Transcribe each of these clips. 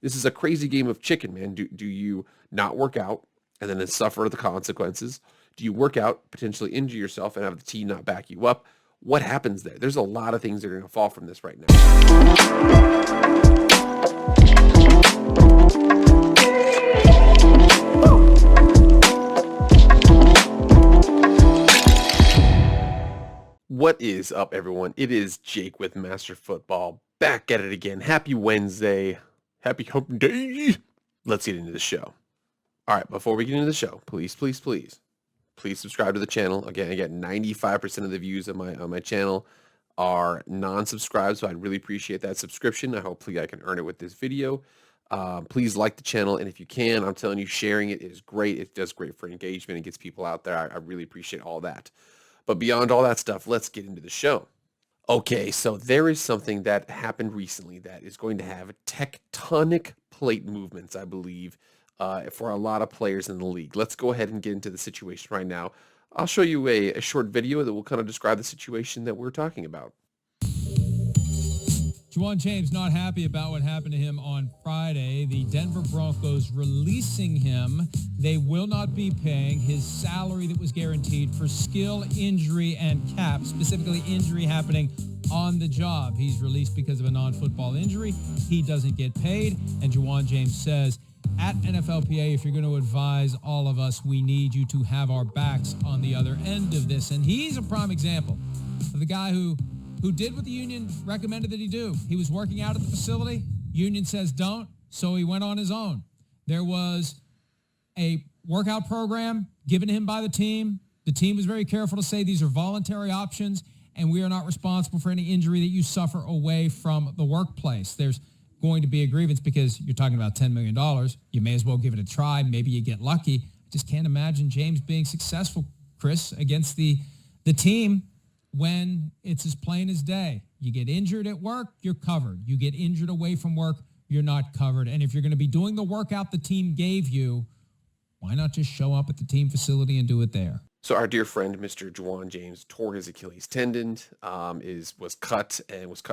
This is a crazy game of chicken, man. Do you not work out and then suffer the consequences? Do you work out, potentially injure yourself, and have the team not back you up? What happens there? There's a lot of things that are going to fall from this right now. What is up, everyone? It is Jake with Master Football, back at it again. Happy Wednesday. Happy hump day. Let's get into the show. All right, before we get into the show, please subscribe to the channel. Again, 95% of the views on my channel are non-subscribed, so I'd really appreciate that subscription. Hopefully I can earn it with this video. Please like the channel, and if you can, I'm telling you, sharing it is great. It does great for engagement. It gets people out there. I really appreciate all that. But beyond all that stuff, let's get into the show. Okay, so there is something that happened recently that is going to have tectonic plate movements, I believe, for a lot of players in the league. Let's go ahead and get into the situation right now. I'll show you a short video that will kind of describe the situation that we're talking about. Juwan James not happy about what happened to him on Friday. The Denver Broncos releasing him. They will not be paying his salary that was guaranteed for skill, injury, and cap, specifically injury happening on the job. He's released because of a non-football injury. He doesn't get paid, and Juwan James says, at NFLPA, if you're going to advise all of us, we need you to have our backs on the other end of this. And he's a prime example of the guy who did what the union recommended that he do. He was working out at the facility. Union says don't, so he went on his own. There was a workout program given to him by the team. The team was very careful to say these are voluntary options, and we are not responsible for any injury that you suffer away from the workplace. There's going to be a grievance because you're talking about $10 million. You may as well give it a try. Maybe you get lucky. I just can't imagine James being successful, Chris, against the team when it's as plain as day. You get injured at work, you're covered. You get injured away from work, you're not covered. And if you're going to be doing the workout the team gave you, why not just show up at the team facility and do it there? So our dear friend, Mr. Juwan James, tore his Achilles tendon, was cut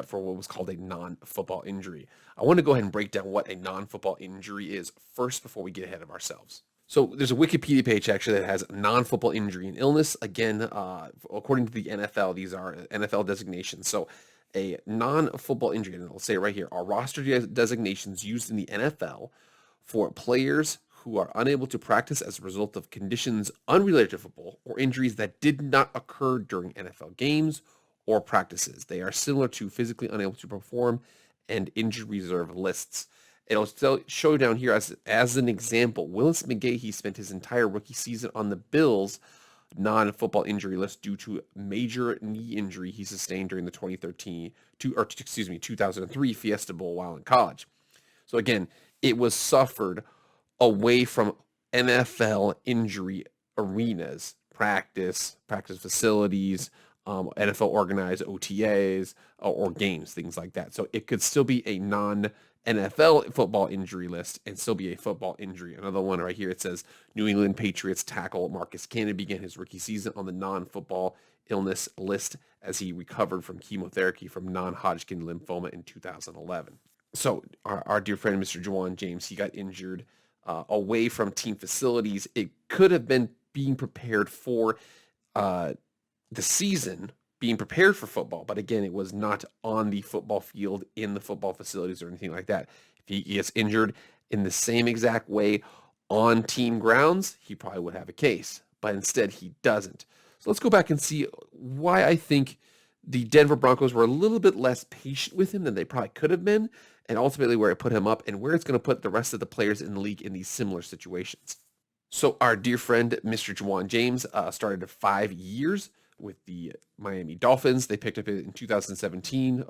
for what was called a non-football injury. I want to go ahead and break down what a non-football injury is first before we get ahead of ourselves. So there's a Wikipedia page actually that has non-football injury and illness. Again, according to the NFL, these are NFL designations. So a non-football injury, and I'll say it right here, are roster designations used in the NFL for players who are unable to practice as a result of conditions unrelated to football or injuries that did not occur during NFL games or practices. They are similar to physically unable to perform and injured reserve lists. It'll still show down here as an example. Willis McGahee spent his entire rookie season on the Bills' non-football injury list due to major knee injury he sustained during the 2003 Fiesta Bowl while in college. So again, it was suffered away from NFL injury arenas, practice facilities, NFL organized OTAs or games, things like that. So it could still be a non-NFL football injury list and still be a football injury. Another one right here, it says New England Patriots tackle Marcus Cannon began his rookie season on the non-football illness list as he recovered from chemotherapy from non-Hodgkin lymphoma in 2011. So our dear friend, Mr. Juwan James, he got injured away from team facilities. It could have been being prepared for the season, being prepared for football, but again, it was not on the football field in the football facilities or anything like that. If he gets injured in the same exact way on team grounds, he probably would have a case, but instead he doesn't. So let's go back and see why I think the Denver Broncos were a little bit less patient with him than they probably could have been, and ultimately where it put him up and where it's going to put the rest of the players in the league in these similar situations. So our dear friend, Mr. Juwan James, started 5 years with the Miami Dolphins. They picked up in 2017.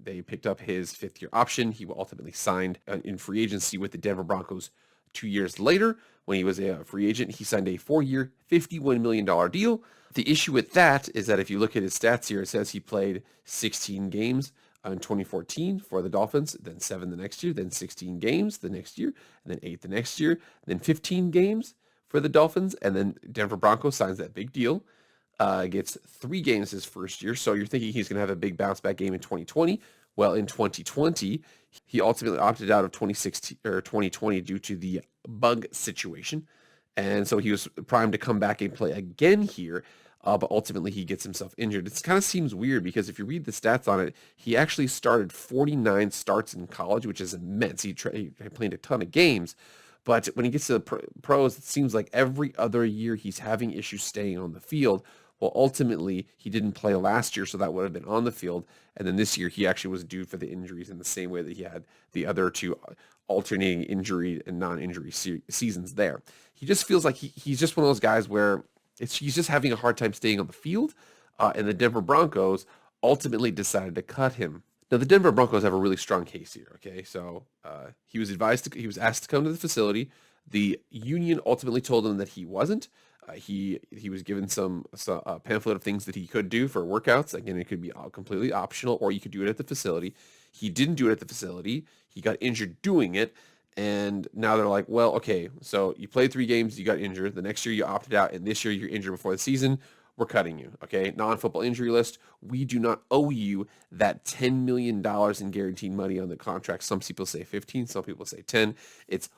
They picked up his fifth-year option. He ultimately signed in free agency with the Denver Broncos 2 years later. When he was a free agent, he signed a 4-year, $51 million deal. The issue with that is that if you look at his stats here, it says he played 16 games in 2014 for the Dolphins, then 7 the next year, then 16 games the next year, and then 8 the next year, then 15 games for the Dolphins, and then Denver Broncos signs that big deal. Gets 3 games his first year, so you're thinking he's going to have a big bounce back game in 2020, Well, in 2020, he ultimately opted out of 2016 or 2020 due to the bug situation. And so he was primed to come back and play again here, but ultimately he gets himself injured. It kind of seems weird because if you read the stats on it, he actually started 49 starts in college, which is immense. He played a ton of games, but when he gets to the pros, it seems like every other year he's having issues staying on the field. Well, ultimately, he didn't play last year, so that would have been on the field. And then this year, he actually was due for the injuries in the same way that he had the other two alternating injury and non-injury seasons there. He just feels like he's just one of those guys where he's just having a hard time staying on the field, and the Denver Broncos ultimately decided to cut him. Now, the Denver Broncos have a really strong case here, okay? So he was asked to come to the facility. The union ultimately told him that he wasn't. He was given some pamphlet of things that he could do for workouts. Again, it could be completely optional, or you could do it at the facility. He didn't do it at the facility. He got injured doing it, and now they're like, well, okay, so you played 3 games, you got injured. The next year you opted out, and this year you're injured before the season. We're cutting you, okay? Non-football injury list. We do not owe you that $10 million in guaranteed money on the contract. Some people say 15, some people say 10. It's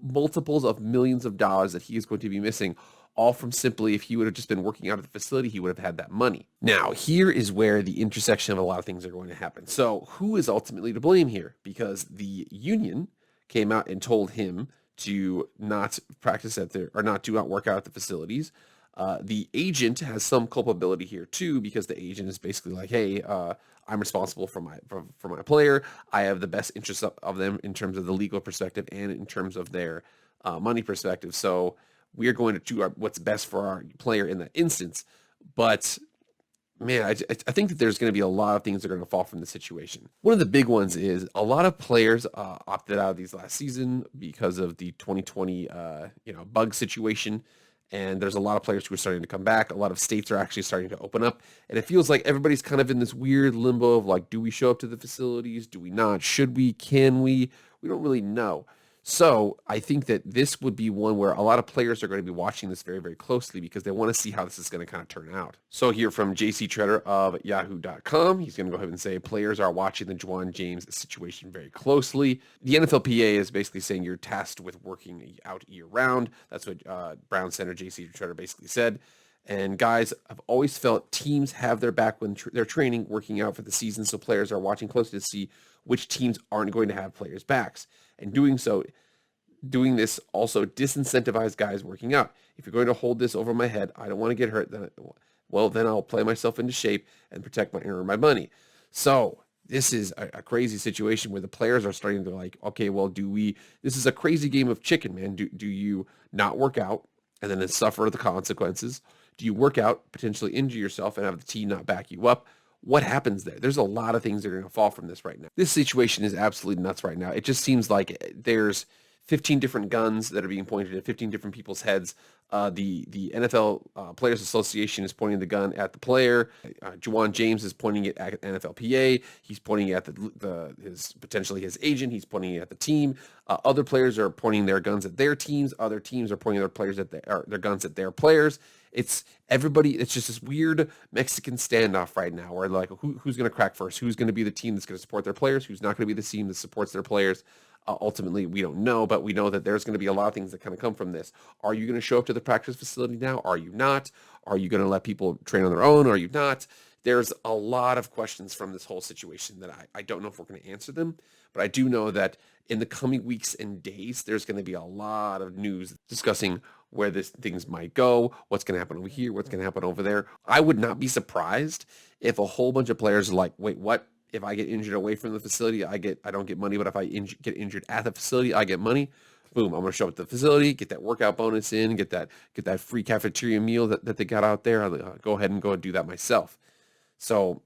multiples of millions of dollars that he is going to be missing, all from simply if he would have just been working out at the facility, he would have had that money. Now, here is where the intersection of a lot of things are going to happen. So who is ultimately to blame here? Because the union came out and told him to not practice do not work out at the facilities. The agent has some culpability here too, because the agent is basically like, hey, I'm responsible for my player. I have the best interest of them in terms of the legal perspective and in terms of their money perspective. So we are going to do what's best for our player in that instance. But man, I think that there's going to be a lot of things that are going to fall from the situation. One of the big ones is a lot of players opted out of these last season because of the 2020 bug situation. And there's a lot of players who are starting to come back. A lot of states are actually starting to open up. And it feels like everybody's kind of in this weird limbo of like, do we show up to the facilities? Do we not? Should we? Can we? We don't really know. So I think that this would be one where a lot of players are going to be watching this very, very closely because they want to see how this is going to kind of turn out. So here from JC Treader of yahoo.com, he's going to go ahead and say players are watching the Juwan James situation very closely. The NFLPA is basically saying you're tasked with working out year round. That's what Brown Center JC Treader basically said. And guys, I've always felt teams have their back when they're training, working out for the season. So players are watching closely to see which teams aren't going to have players' backs. And doing this also disincentivizes guys working out. If you're going to hold this over my head, I don't want to get hurt, then I'll play myself into shape and protect my money. So this is a crazy situation where the players are starting to like, okay, well, this is a crazy game of chicken, man. Do you not work out and then suffer the consequences? Do you work out, potentially injure yourself, and have the team not back you up? What happens there? There's a lot of things that are going to fall from this right now. This situation is absolutely nuts right now. It just seems like there's 15 different guns that are being pointed at 15 different people's heads. The NFL Players Association is pointing the gun at the player. Juwan James is pointing it at NFLPA. He's pointing it at potentially his agent. He's pointing it at the team. Other players are pointing their guns at their teams. Other teams are pointing their guns at their players. It's everybody. It's just this weird Mexican standoff right now, where like who's going to crack first? Who's going to be the team that's going to support their players? Who's not going to be the team that supports their players? Ultimately, we don't know, but we know that there's going to be a lot of things that kind of come from this. Are you going to show up to the practice facility now? Are you not? Are you going to let people train on their own? Are you not? There's a lot of questions from this whole situation that I don't know if we're going to answer them, but I do know that in the coming weeks and days, there's going to be a lot of news discussing where things might go, what's going to happen over here, what's going to happen over there. I would not be surprised if a whole bunch of players are like, wait, what? If I get injured away from the facility, I don't get money. But if I get injured at the facility, I get money. Boom! I'm going to show up at the facility, get that workout bonus in, get that free cafeteria meal that they got out there. I'll go ahead and go and do that myself. So,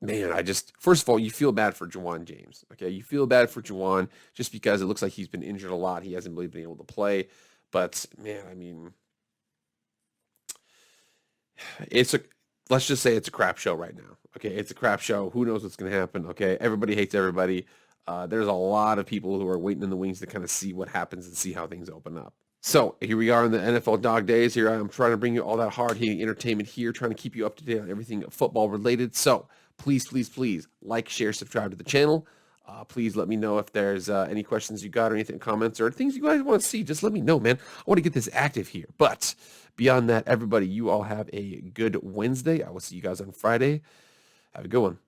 man, first of all, you feel bad for Juwan James. Okay, you feel bad for Juwan just because it looks like he's been injured a lot. He hasn't really been able to play. But man, I mean, let's just say it's a crap show right now. Okay, it's a crap show. Who knows what's going to happen? Okay, everybody hates everybody. There's a lot of people who are waiting in the wings to kind of see what happens and see how things open up. So here we are in the NFL Dog Days. Here I am trying to bring you all that hard-hitting entertainment here, trying to keep you up to date on everything football related. So please, please, please like, share, subscribe to the channel. Please let me know if there's any questions you got or anything, comments or things you guys want to see. Just let me know, man. I want to get this active here. But beyond that, everybody, you all have a good Wednesday. I will see you guys on Friday. Have a good one.